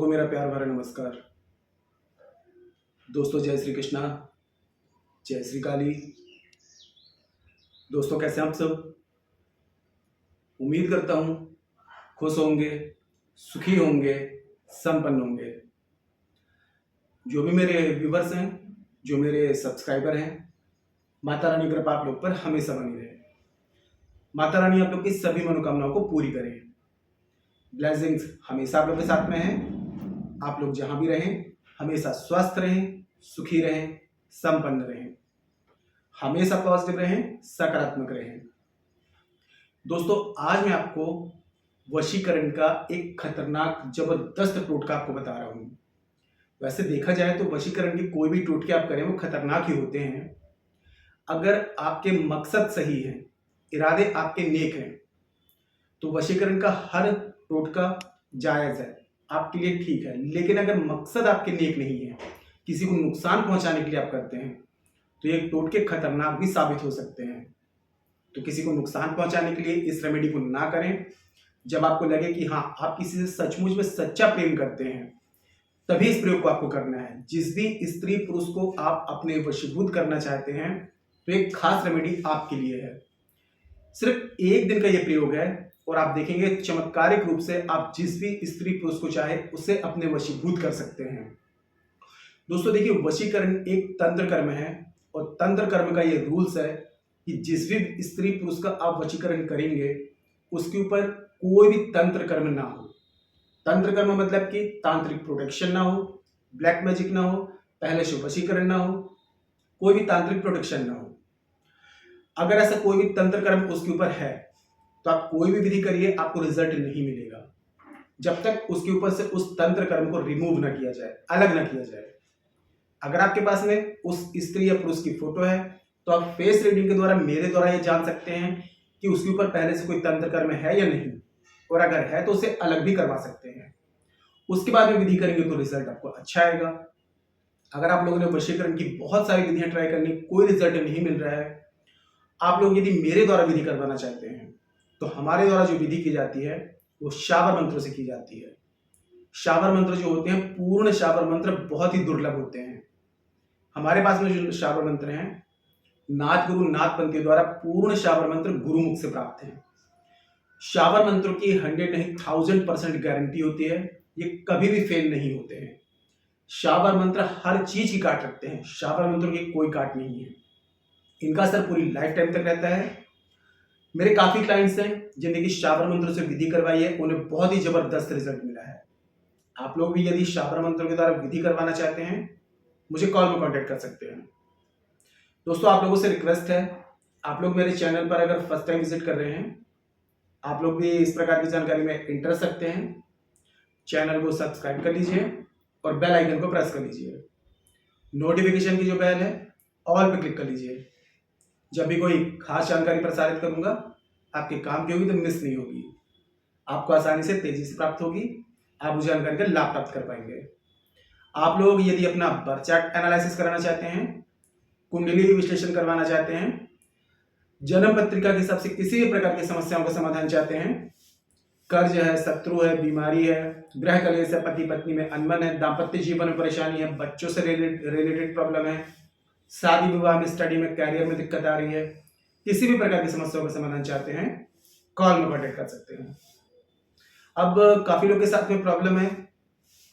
को मेरा प्यार भरा नमस्कार। दोस्तों जय श्री कृष्णा, जय श्री काली। दोस्तों कैसे हैं आप सब? उम्मीद करता हूँ खुश होंगे, सुखी होंगे, संपन्न होंगे। जो भी मेरे व्यूवर्स हैं, जो मेरे सब्सक्राइबर हैं, माता रानी की कृपा आप लोग पर हमेशा बनी रहे। माता रानी आप लोग की सभी मनोकामनाओं को पूरी करे। ब्लेसिंग्स हमेशा आप लोग के साथ में हैं। आप लोग जहां भी रहें हमेशा स्वस्थ रहें, सुखी रहें, संपन्न रहें, हमेशा पॉजिटिव रहें, सकारात्मक रहें। दोस्तों आज मैं आपको वशीकरण का एक खतरनाक जबरदस्त टोटका आपको बता रहा हूं। वैसे देखा जाए तो वशीकरण के कोई भी टोटके आप करें वो खतरनाक ही होते हैं। अगर आपके मकसद सही है, इरादे आपके नेक हैं, तो वशीकरण का हर टोटका जायज है, आपके लिए ठीक है। लेकिन अगर मकसद आपके नेक नहीं है, किसी को नुकसान पहुंचाने के लिए आप करते हैं, तो ये टोटके खतरनाक भी साबित हो सकते हैं। तो किसी को नुकसान पहुंचाने के लिए इस रेमेडी को ना करें। जब आपको लगे कि हाँ आप किसी से सचमुच में सच्चा प्रेम करते हैं, तभी इस प्रयोग को आपको करना है। जिस भी स्त्री पुरुष को आप अपने वशीभूत करना चाहते हैं, तो एक खास रेमेडी आपके लिए है। सिर्फ एक दिन का ये प्रयोग है और आप देखेंगे चमत्कारिक रूप से आप जिस भी स्त्री पुरुष को चाहे उसे अपने वशीभूत कर सकते हैं। दोस्तों देखिए, वशीकरण एक तंत्र कर्म है और तंत्र कर्म का ये रूल्स है कि जिस भी स्त्री पुरुष का आप वशीकरण करेंगे उसके ऊपर कोई भी तंत्र कर्म ना हो। तंत्र कर्म मतलब कि तांत्रिक प्रोटेक्शन ना हो, ब्लैक मैजिक ना हो, पहले से वशीकरण ना हो, कोई भी तांत्रिक प्रोटेक्शन ना हो। अगर ऐसा कोई भी तंत्र कर्म उसके ऊपर है तो आप कोई भी विधि करिए, आपको रिजल्ट नहीं मिलेगा जब तक उसके ऊपर से उस तंत्र कर्म को रिमूव ना किया जाए, अलग ना किया जाए। अगर आपके पास में उस स्त्री या पुरुष की फोटो है तो आप फेस रीडिंग के द्वारा, मेरे द्वारा ये जान सकते हैं कि उसके ऊपर पहले से कोई तंत्र कर्म है या नहीं, और अगर है तो उसे अलग भी करवा सकते हैं। उसके बाद में विधि करेंगे तो रिजल्ट आपको अच्छा आएगा। अगर आप लोगों ने वशीकरण की बहुत सारी विधियां ट्राई करनी, कोई रिजल्ट नहीं मिल रहा है, आप लोग यदि मेरे द्वारा विधि करवाना चाहते हैं, तो हमारे द्वारा जो विधि की जाती है वो शाबर मंत्रों से की जाती है। शाबर मंत्र जो होते हैं, पूर्ण शाबर मंत्र बहुत ही दुर्लभ होते हैं। हमारे पास में जो शाबर मंत्र हैं, नाथ गुरु नाथ पंथ के द्वारा पूर्ण शाबर मंत्र गुरुमुख से प्राप्त हैं। शाबर मंत्रों की 100 नहीं 1000% गारंटी होती है, ये कभी भी फेल नहीं होते हैं। शाबर मंत्र हर चीज की काट रखते हैं, शाबर मंत्रों की कोई काट नहीं है। इनका असर पूरी लाइफ टाइम तक रहता है। मेरे काफी क्लाइंट्स हैं जिन्हें शाबर मंत्र से विधि करवाई है, उन्हें बहुत ही जबरदस्त रिजल्ट मिला है। आप लोग भी यदि शाबर मंत्रों के द्वारा विधि करवाना चाहते हैं, मुझे कॉल में कांटेक्ट कर सकते हैं। दोस्तों आप लोगों से रिक्वेस्ट है, आप लोग मेरे चैनल पर अगर फर्स्ट टाइम विजिट कर रहे हैं, आप लोग भी इस प्रकार की जानकारी में इंटरेस्ट रखते हैं, चैनल को सब्सक्राइब कर लीजिए और बेल आइकन को प्रेस कर लीजिए। नोटिफिकेशन की जो बेल है ऑल पे क्लिक कर लीजिए। जब भी कोई खास जानकारी प्रसारित करूंगा, आपके काम की होगी तो मिस नहीं होगी, आपको आसानी से तेजी से प्राप्त होगी, आप उस जानकारी का लाभ प्राप्त कर पाएंगे। आप लोग यदि अपना बर्थ चार्ट एनालिसिस कराना चाहते हैं, कुंडली विश्लेषण करवाना चाहते हैं, जन्म पत्रिका के हिसाब से किसी भी प्रकार की समस्याओं का समाधान चाहते हैं, कर्ज है, शत्रु है, बीमारी है, ग्रह कलेश है, पति पत्नी में अनबन है, दाम्पत्य जीवन में परेशानी है, बच्चों से रिलेटेड प्रॉब्लम है, शादी विवाह में, स्टडी में, कैरियर में दिक्कत आ रही है, किसी भी प्रकार की समस्याओं का समाधान चाहते हैं, कॉल में कांटेक्ट कर सकते हैं। अब काफी लोग के साथ में प्रॉब्लम है,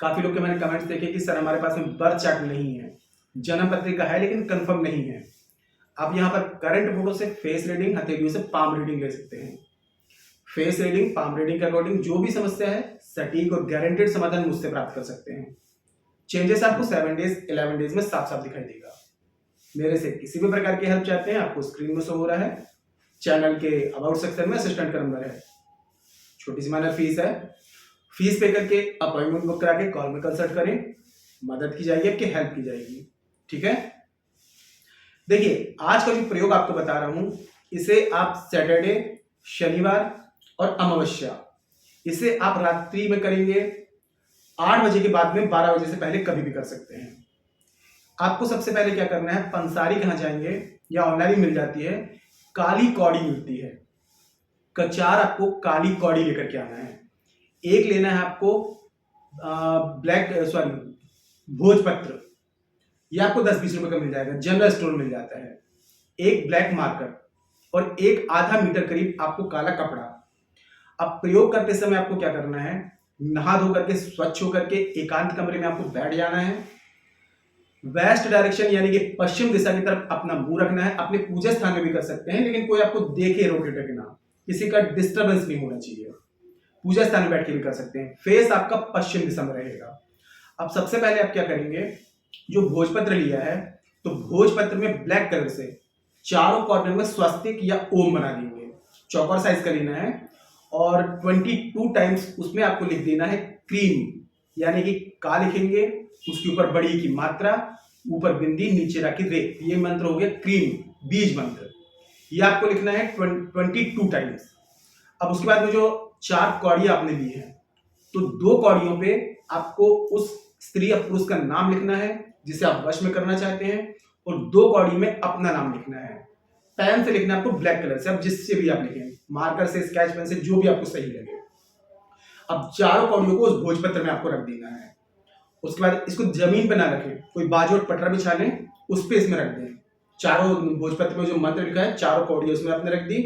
काफी लोग के मैंने कमेंट्स देखे कि सर हमारे पास में बर्थ चार्ट नहीं है, जन्म पत्रिका है लेकिन कंफर्म नहीं है। आप यहाँ पर करंट फोटो से फेस रीडिंग, हथेलियों से पाम रीडिंग ले सकते हैं। फेस रीडिंग, पाम रीडिंग के अकॉर्डिंग जो भी समस्या है, सटीक और गारंटेड समाधान मुझसे प्राप्त कर सकते हैं। चेंजेस आपको 7 डेज 11 डेज में साफ साफ दिखाई देगा। मेरे से किसी भी प्रकार की हेल्प चाहते हैं, आपको स्क्रीन में शो हो रहा है, चैनल के अबाउट सेक्शन में असिस्टेंट का नंबर है। छोटी सी माइनर फीस है, फीस पे करके अपॉइंटमेंट बुक करा के कॉल में कंसल्ट करें, मदद की जाएगी, आपकी हेल्प की जाएगी। ठीक है, देखिए आज का जो प्रयोग आपको बता रहा हूं, इसे आप सैटरडे, शनिवार और अमावस्या, इसे आप रात्रि में करेंगे 8 बजे के बाद में, 12 बजे से पहले कभी भी कर सकते हैं। आपको सबसे पहले क्या करना है, पंसारी कहां जाएंगे या ऑनलाइन मिल जाती है, काली कौड़ी मिलती है, कचार आपको काली कौड़ी लेकर के आना है। एक लेना है आपको ब्लैक सॉरी भोजपत्र, ये आपको 10-20 रुपए का मिल जाएगा, जनरल स्टोर मिल जाता है। एक ब्लैक मार्कर और एक आधा मीटर करीब आपको काला कपड़ा। अब प्रयोग करते समय आपको क्या करना है, नहा धो करके स्वच्छ होकर के एकांत कमरे में आपको बैठ जाना है। वेस्ट डायरेक्शन यानी कि पश्चिम दिशा की तरफ अपना मुंह रखना है। अपने पूजा स्थान में भी कर सकते हैं, लेकिन कोई आपको देखे रोके टके ना, किसी का डिस्टर्बेंस नहीं होना चाहिए। पूजा स्थान में बैठ के भी कर सकते हैं। फेस आपका पश्चिम दिशा में रहेगा। अब सबसे पहले आप क्या करेंगे, जो भोजपत्र लिया है तो भोजपत्र में ब्लैक कलर से चारों कॉर्नर में स्वस्तिक या ओम बना देंगे। चौकोर साइज का लेना है और 22 टाइम्स उसमें आपको लिख देना है क्रीम, यानी कि का लिखेंगे, उसके ऊपर बड़ी की मात्रा, ऊपर बिंदी, नीचे राखी रे। ये मंत्र हो गया क्रीम, बीज मंत्र। ये आपको लिखना है 22 टाइम्स। अब उसके बाद में जो 4 कौड़ियां आपने ली है, तो 2 कौड़ियों पे आपको उस स्त्री या पुरुष का नाम लिखना है जिसे आप वश में करना चाहते हैं, और 2 कौड़ी में अपना नाम लिखना है। पेन से लिखना है आपको, ब्लैक कलर से, अब जिससे भी आप लिखें, मार्कर से, स्केच पेन से, जो भी आपको सही लगे। अब चारों कौड़ियों को उस भोजपत्र में आपको रख देना है। उसके बाद इसको जमीन पे ना रखें, कोई बाजू और पटरा बिछा लें, उस पे इसमें रख दें। चारों भोजपत्र में जो मंत्र लिखा है, चारों कौड़ियां उसमें आपने रख दी।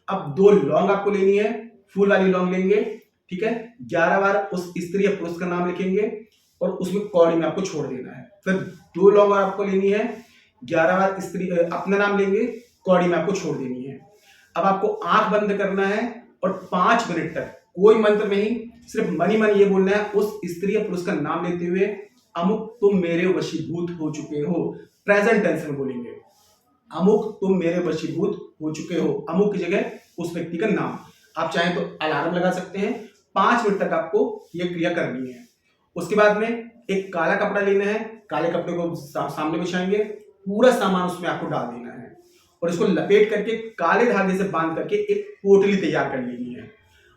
अब 2 लौंग आपको लेनी है, फूल वाली लौंग लेंगे, ठीक है। 11 बार उस स्त्री या पुरुष का नाम लिखेंगे और उसमें कौड़ी में आपको छोड़ देना है। फिर 2 लौंग और आपको लेनी है, 11 बार स्त्री अपना नाम लेंगे, कौड़ी में आपको छोड़ देनी है। अब आपको आंख बंद करना है और 5 मिनट तक कोई मंत्र नहीं, सिर्फ मनी मन ये बोलना है उस स्त्री या पुरुष का नाम लेते हुए, अमुक तुम मेरे वशीभूत हो चुके हो। प्रेजेंट टेंस में बोलेंगे, अमुक तुम मेरे वशीभूत हो चुके हो। अमुक की जगह उस व्यक्ति का नाम। आप चाहें तो अलार्म लगा सकते हैं। 5 मिनट तक आपको यह क्रिया करनी है। उसके बाद में एक काला कपड़ा लेना है, काले कपड़े को सामने बिछाएंगे, पूरा सामान उसमें आपको डाल देना है और इसको लपेट करके काले धागे से बांध करके एक पोटली तैयार कर लेनी है।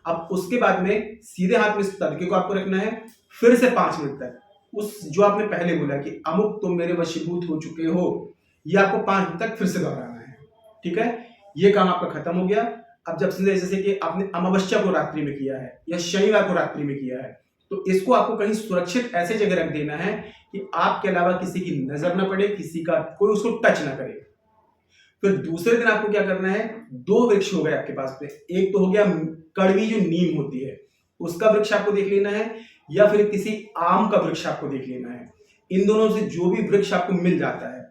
अब उसके बाद में सीधे हाथ में इस तड़के को आपको रखना है। फिर से 5 मिनट तक उस जो आपने पहले बोला कि अमुक तुम मेरे वशीभूत हो चुके हो, ये आपको 5 मिनट तक फिर से दोहराना है, ठीक है। ये काम आपका खत्म हो गया। अब जब से जैसे कि आपने अमावस्या को रात्रि में किया है या शनिवार को रात्रि में किया है, तो इसको आपको कहीं सुरक्षित ऐसे जगह रख देना है कि आपके अलावा किसी की नजर ना पड़े, किसी का कोई उसको टच ना करे। फिर दूसरे दिन आपको क्या करना है, 2 वृक्ष हो गए आपके पास पे। एक तो हो गया कड़वी जो नीम होती है उसका वृक्ष आपको देख लेना है, या फिर किसी आम का वृक्ष आपको देख लेना है। इन दोनों से जो भी वृक्ष आपको मिल जाता है,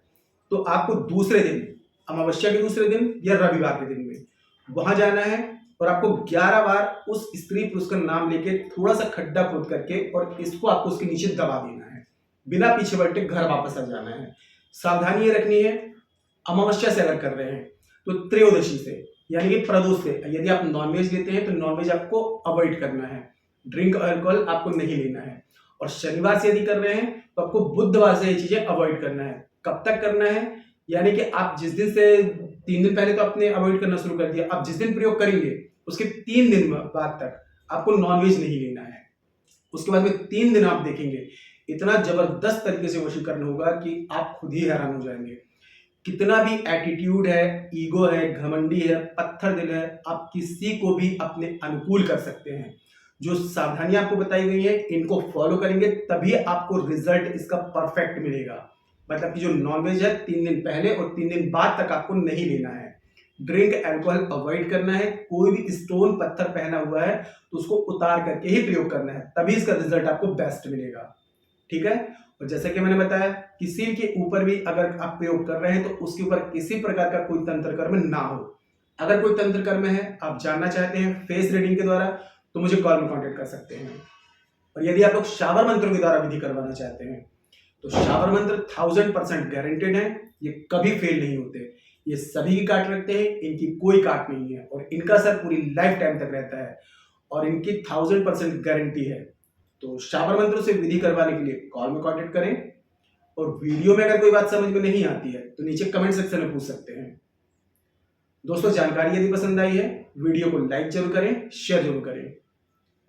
तो आपको दूसरे दिन, अमावस्या के दूसरे दिन या रविवार के दिन में वहां जाना है और आपको 11 बार उस स्त्री पुरुष का नाम लेके थोड़ा सा खड्डा खोद करके और इसको आपको उसके नीचे दबा देना है। बिना पीछे पलटे घर वापस आ जाना है। सावधानी ये रखनी है, अमावस्या से अगर कर रहे हैं तो त्रयोदशी से यानी कि प्रदोष से। यदि आप नॉनवेज लेते हैं तो नॉनवेज आपको अवॉइड करना है, ड्रिंक अल्कोहल आपको नहीं लेना है। और शनिवार से यदि कर रहे हैं तो आपको बुधवार से ये चीजें अवॉइड करना है। कब तक करना है, यानी कि आप जिस दिन से 3 दिन पहले तो आपने अवॉइड करना शुरू कर दिया, आप जिस दिन प्रयोग करेंगे उसके 3 दिन बाद तक आपको नॉनवेज नहीं लेना है। उसके बाद में 3 दिन आप देखेंगे इतना जबरदस्त तरीके से वशीकरण होगा कि आप खुद ही हैरान हो जाएंगे। कितना भी एटीट्यूड है, ईगो है, घमंडी है, पत्थर दिल है, आप किसी को भी अपने अनुकूल कर सकते हैं। जो सावधानियां आपको बताई गई है इनको फॉलो करेंगे तभी आपको रिजल्ट इसका परफेक्ट मिलेगा। मतलब कि जो नॉनवेज है 3 दिन पहले और 3 दिन बाद तक आपको नहीं लेना है। ड्रिंक अल्कोहल अवॉइड करना है। कोई भी स्टोन पत्थर पहना हुआ है तो उसको उतार करके ही प्रयोग करना है, तभी इसका रिजल्ट आपको बेस्ट मिलेगा, ठीक है। और जैसे कि मैंने बताया, किसी के ऊपर भी अगर आप प्रयोग कर रहे हैं तो उसके ऊपर किसी प्रकार का कोई तंत्र कर्म ना हो। अगर कोई तंत्र कर्म है, आप जानना चाहते हैं फेस रीडिंग के द्वारा, तो मुझे कॉल में कांटेक्ट कर सकते हैं। और यदि आप लोग शावर मंत्रों के द्वारा विधि करवाना चाहते हैं तो शावर मंत्र 1000% गारंटेड है, ये कभी फेल नहीं होते। ये सभी की काट रखते हैं, इनकी कोई काट नहीं है और इनका असर पूरी लाइफ टाइम तक रहता है और इनकी 1000% गारंटी है। तो शावर मंत्रों से विधि करवाने के लिए कॉल में कांटेक्ट करें। और वीडियो में अगर कोई बात समझ में नहीं आती है तो नीचे कमेंट सेक्शन में पूछ सकते हैं। दोस्तों, जानकारी यदि पसंद आई है वीडियो को लाइक जरूर करें, शेयर जरूर करें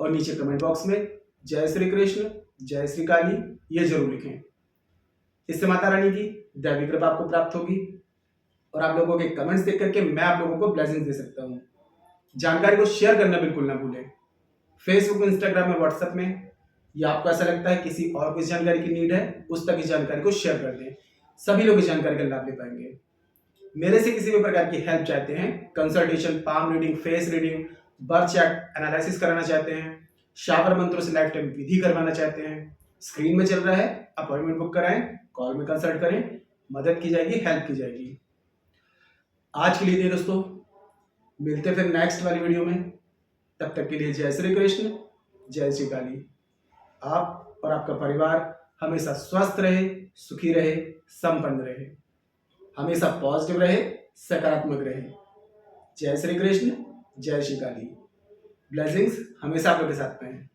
और नीचे कमेंट बॉक्स में जय श्री कृष्ण, जय श्री काली ये जरूर लिखें। इससे माता रानी की दैवी कृपा आपको प्राप्त होगी और आप लोगों के कमेंट्स देख करके मैं आप लोगों को ब्लेसिंग्स दे सकता हूँ। जानकारी को शेयर करना बिल्कुल ना भूलें। फेसबुक, इंस्टाग्राम में, व्हाट्सएप में या आपको ऐसा लगता है किसी और को इस जानकारी की नीड है, उस तक इस जानकारी को शेयर कर दें। सभी लोग इस जानकारी का लाभ ले पाएंगे। मेरे से किसी भी प्रकार की हेल्प चाहते हैं, consultation, palm reading, face reading, birth chart analysis कराना चाहते हैं, शावर मंत्रों से लाइफ टाइम विधि करवाना चाहते हैं, स्क्रीन में चल रहा है, अपॉइंटमेंट बुक कराएं, कॉल में कंसल्ट करें, मदद की जाएगी, हेल्प की जाएगी। आज के लिए इतना दोस्तों, मिलते हैं फिर नेक्स्ट वाली वीडियो में। तब तक के लिए जय श्री कृष्ण, जय श्री काली। आप और आपका परिवार हमेशा स्वस्थ रहे, सुखी रहे, संपन्न रहे, हमेशा पॉजिटिव रहे, सकारात्मक रहे। जय श्री कृष्ण, जय श्री काली। ब्लेसिंग्स हमेशा आप लोग के साथ में हैं।